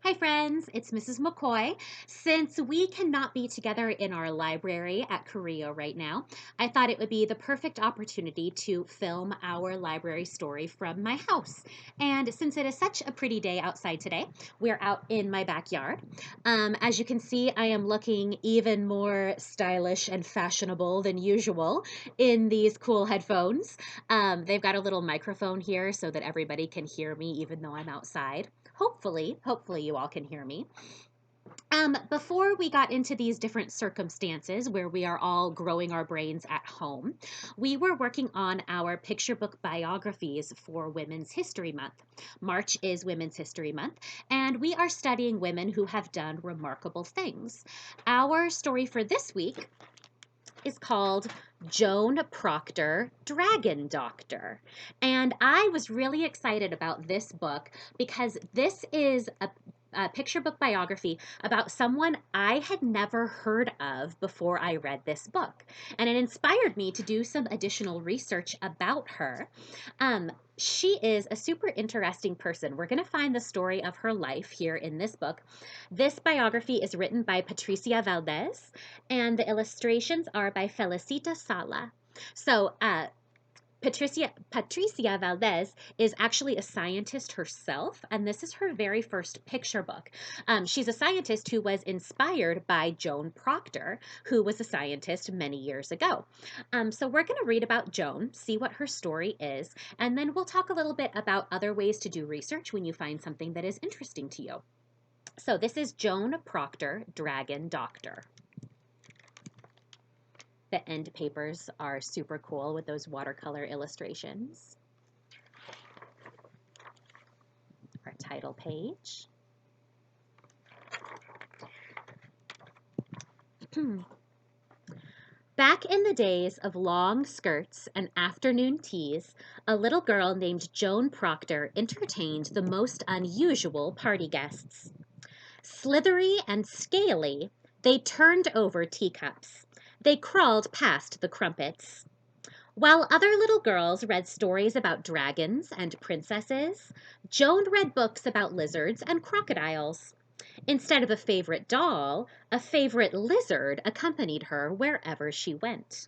Hi friends, it's Mrs. McCoy. Since we cannot be together in our library at Korea right now, I thought it would be the perfect opportunity to film our library story from my house. And since it is such a pretty day outside today, we're out in my backyard. As you can see, I am looking even more stylish and fashionable than usual in these cool headphones. They've got a little microphone here so that everybody can hear me even though I'm outside. Hopefully you all can hear me. Before we got into these different circumstances where we are all growing our brains at home, we were working on our picture book biographies for Women's History Month. March is Women's History Month, and we are studying women who have done remarkable things. Our story for this week is called Joan Procter, Dragon Doctor. And I was really excited about this book because this is a picture book biography about someone I had never heard of before I read this book. And it inspired me to do some additional research about her. She is a super interesting person. We're going to find the story of her life here in this book. This biography is written by Patricia Valdez, and the illustrations are by Felicita Sala. So, Patricia Valdez is actually a scientist herself, and this is her very first picture book. She's a scientist who was inspired by Joan Procter, who was a scientist many years ago. So we're going to read about Joan, see what her story is, and then we'll talk a little bit about other ways to do research when you find something that is interesting to you. So this is Joan Procter, Dragon Doctor. The end papers are super cool with those watercolor illustrations. Our title page. Back in the days of long skirts and afternoon teas, a little girl named Joan Procter entertained the most unusual party guests. Slithery and scaly, they turned over teacups. They crawled past the crumpets. While other little girls read stories about dragons and princesses, Joan read books about lizards and crocodiles. Instead of a favorite doll, a favorite lizard accompanied her wherever she went.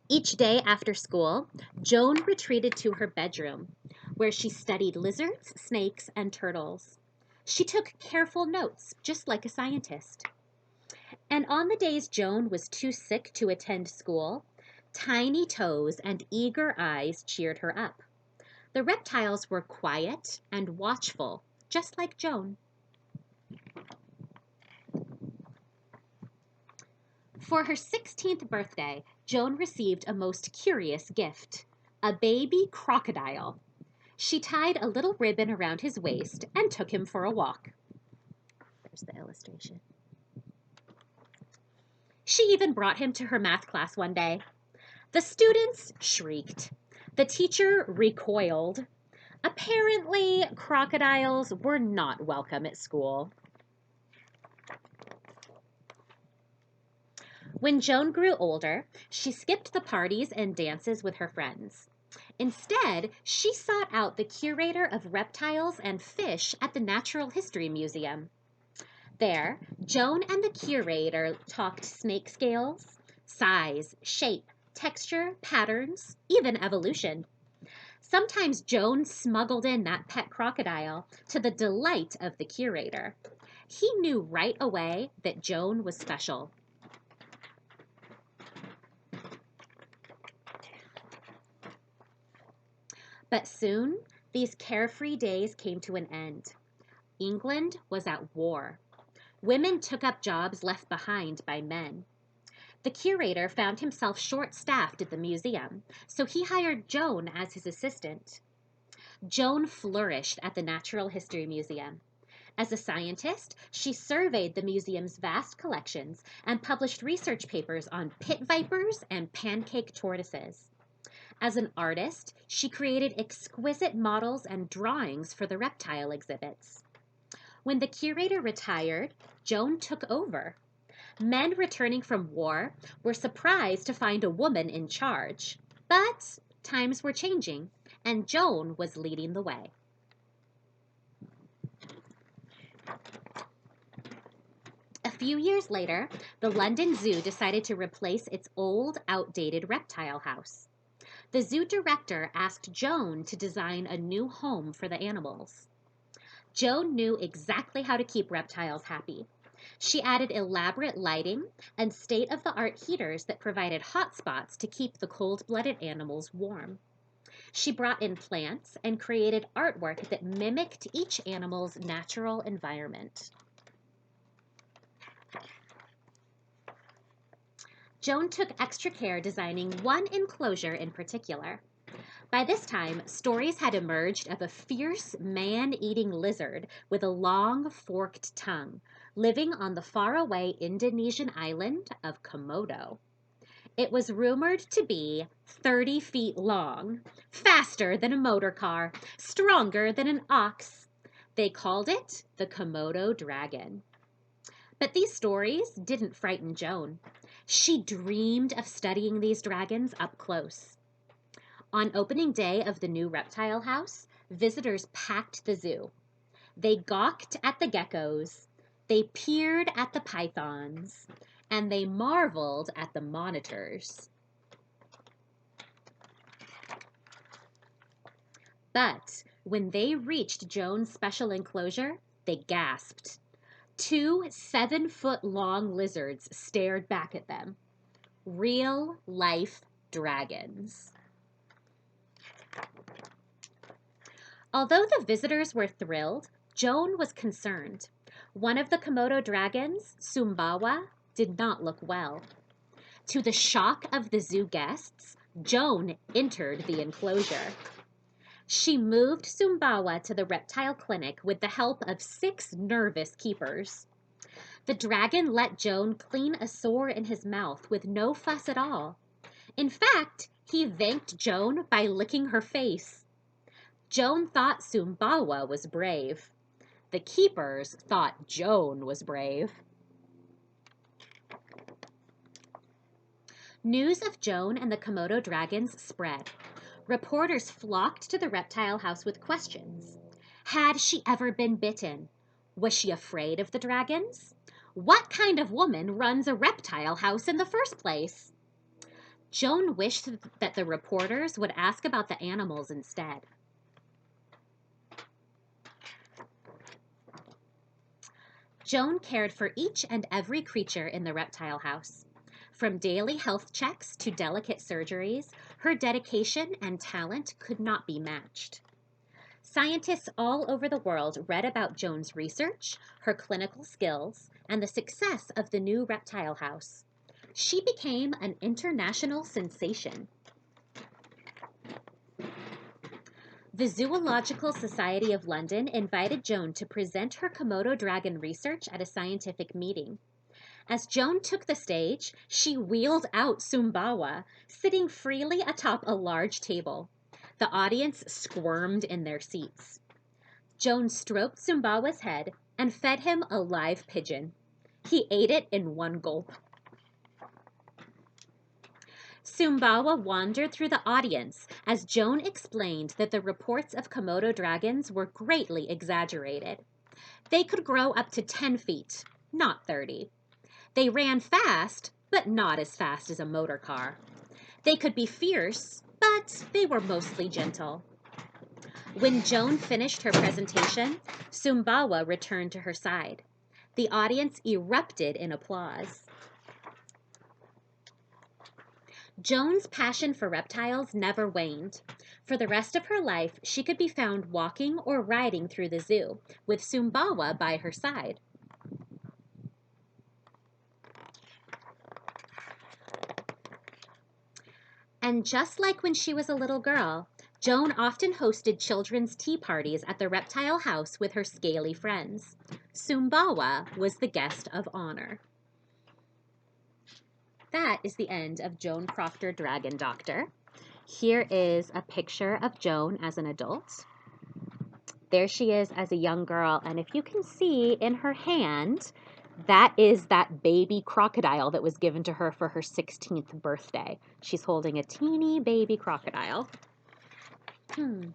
Each day after school, Joan retreated to her bedroom, where she studied lizards, snakes, and turtles. She took careful notes, just like a scientist. And on the days Joan was too sick to attend school, tiny toes and eager eyes cheered her up. The reptiles were quiet and watchful, just like Joan. For her 16th birthday, Joan received a most curious gift, a baby crocodile. She tied a little ribbon around his waist and took him for a walk. There's the illustration. She even brought him to her math class one day. The students shrieked. The teacher recoiled. Apparently, crocodiles were not welcome at school. When Joan grew older, she skipped the parties and dances with her friends. Instead, she sought out the curator of reptiles and fish at the Natural History Museum. There, Joan and the curator talked snake scales, size, shape, texture, patterns, even evolution. Sometimes Joan smuggled in that pet crocodile to the delight of the curator. He knew right away that Joan was special. But soon, these carefree days came to an end. England was at war. Women took up jobs left behind by men. The curator found himself short-staffed at the museum, so he hired Joan as his assistant. Joan flourished at the Natural History Museum. As a scientist, she surveyed the museum's vast collections and published research papers on pit vipers and pancake tortoises. As an artist, she created exquisite models and drawings for the reptile exhibits. When the curator retired, Joan took over. Men returning from war were surprised to find a woman in charge. But times were changing, and Joan was leading the way. A few years later, the London Zoo decided to replace its old, outdated reptile house. The zoo director asked Joan to design a new home for the animals. Joan knew exactly how to keep reptiles happy. She added elaborate lighting and state-of-the-art heaters that provided hot spots to keep the cold-blooded animals warm. She brought in plants and created artwork that mimicked each animal's natural environment. Joan took extra care designing one enclosure in particular. By this time, stories had emerged of a fierce man-eating lizard with a long, forked tongue, living on the faraway Indonesian island of Komodo. It was rumored to be 30 feet long, faster than a motor car, stronger than an ox. They called it the Komodo Dragon. But these stories didn't frighten Joan. She dreamed of studying these dragons up close. On opening day of the new reptile house, visitors packed the zoo. They gawked at the geckos, they peered at the pythons, and they marveled at the monitors. But when they reached Joan's special enclosure, they gasped. 2 7-foot-long lizards stared back at them. Real-life dragons. Although the visitors were thrilled, Joan was concerned. One of the Komodo dragons, Sumbawa, did not look well. To the shock of the zoo guests, Joan entered the enclosure. She moved Sumbawa to the reptile clinic with the help of 6 nervous keepers. The dragon let Joan clean a sore in his mouth with no fuss at all. In fact, he thanked Joan by licking her face. Joan thought Sumbawa was brave. The keepers thought Joan was brave. News of Joan and the Komodo dragons spread. Reporters flocked to the reptile house with questions. Had she ever been bitten? Was she afraid of the dragons? What kind of woman runs a reptile house in the first place? Joan wished that the reporters would ask about the animals instead. Joan cared for each and every creature in the reptile house. From daily health checks to delicate surgeries, her dedication and talent could not be matched. Scientists all over the world read about Joan's research, her clinical skills, and the success of the new reptile house. She became an international sensation. The Zoological Society of London invited Joan to present her Komodo dragon research at a scientific meeting. As Joan took the stage, she wheeled out Sumbawa, sitting freely atop a large table. The audience squirmed in their seats. Joan stroked Sumbawa's head and fed him a live pigeon. He ate it in one gulp. Sumbawa wandered through the audience as Joan explained that the reports of Komodo dragons were greatly exaggerated. They could grow up to 10 feet, not 30. They ran fast, but not as fast as a motor car. They could be fierce, but they were mostly gentle. When Joan finished her presentation, Sumbawa returned to her side. The audience erupted in applause. Joan's passion for reptiles never waned. For the rest of her life, she could be found walking or riding through the zoo, with Sumbawa by her side. And just like when she was a little girl, Joan often hosted children's tea parties at the reptile house with her scaly friends. Sumbawa was the guest of honor. That is the end of Joan Procter, Dragon Doctor. Here is a picture of Joan as an adult. There she is as a young girl, and if you can see in her hand, that is that baby crocodile that was given to her for her 16th birthday. She's holding a teeny baby crocodile. Hmm.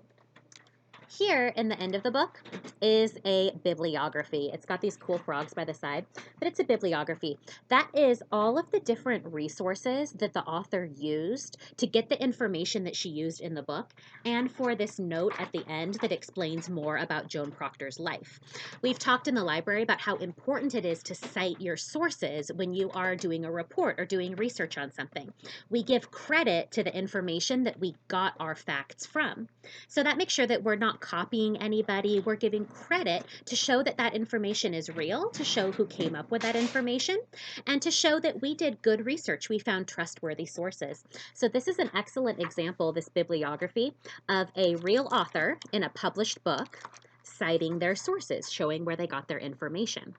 Here in the end of the book is a bibliography. It's got these cool frogs by the side, but it's a bibliography. That is all of the different resources that the author used to get the information that she used in the book, and for this note at the end that explains more about Joan Procter's life. We've talked in the library about how important it is to cite your sources when you are doing a report or doing research on something. We give credit to the information that we got our facts from. So that makes sure that we're not copying anybody. We're giving credit to show that that information is real, to show who came up with that information, and to show that we did good research. We found trustworthy sources. So this is an excellent example, this bibliography, of a real author in a published book citing their sources, showing where they got their information.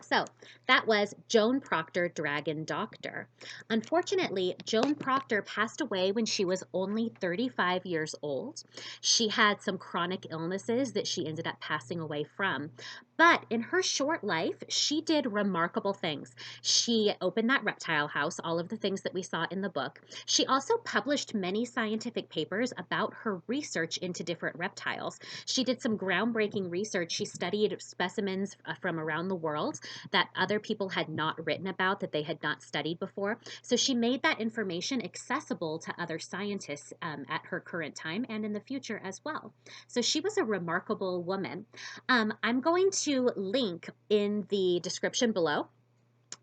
So that was Joan Procter, Dragon Doctor. Unfortunately, Joan Procter passed away when she was only 35 years old. She had some chronic illnesses that she ended up passing away from. But in her short life, she did remarkable things. She opened that reptile house, all of the things that we saw in the book. She also published many scientific papers about her research into different reptiles. She did some groundbreaking research. She studied specimens from around the world that other people had not written about, that they had not studied before. So she made that information accessible to other scientists at her current time and in the future as well. So she was a remarkable woman. I'm going to link in the description below.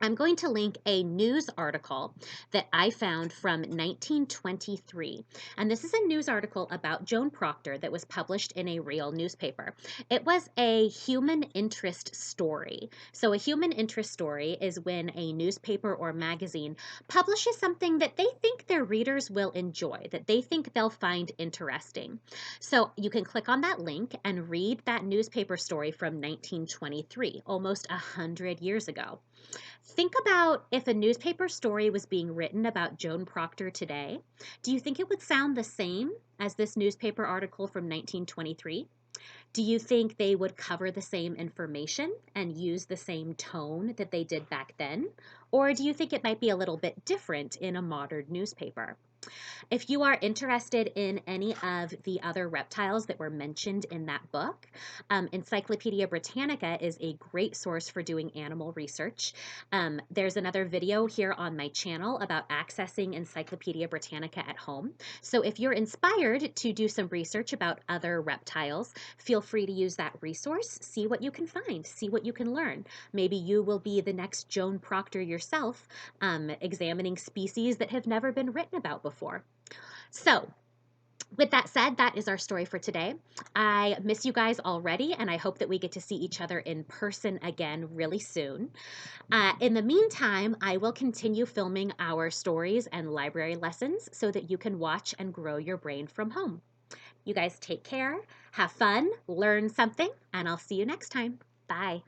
I'm going to link a news article that I found from 1923. And this is a news article about Joan Procter that was published in a real newspaper. It was a human interest story. So a human interest story is when a newspaper or magazine publishes something that they think their readers will enjoy, that they think they'll find interesting. So you can click on that link and read that newspaper story from 1923, almost 100 years ago. Think about if a newspaper story was being written about Joan Procter today. Do you think it would sound the same as this newspaper article from 1923? Do you think they would cover the same information and use the same tone that they did back then? Or do you think it might be a little bit different in a modern newspaper? If you are interested in any of the other reptiles that were mentioned in that book, Encyclopedia Britannica is a great source for doing animal research. There's another video here on my channel about accessing Encyclopedia Britannica at home. So if you're inspired to do some research about other reptiles, feel free to use that resource. See what you can find, see what you can learn. Maybe you will be the next Joan Procter yourself, examining species that have never been written about before. So, with that said, that is our story for today. I miss you guys already, and I hope that we get to see each other in person again really soon. In the meantime, I will continue filming our stories and library lessons so that you can watch and grow your brain from home. You guys take care, have fun, learn something, and I'll see you next time. Bye.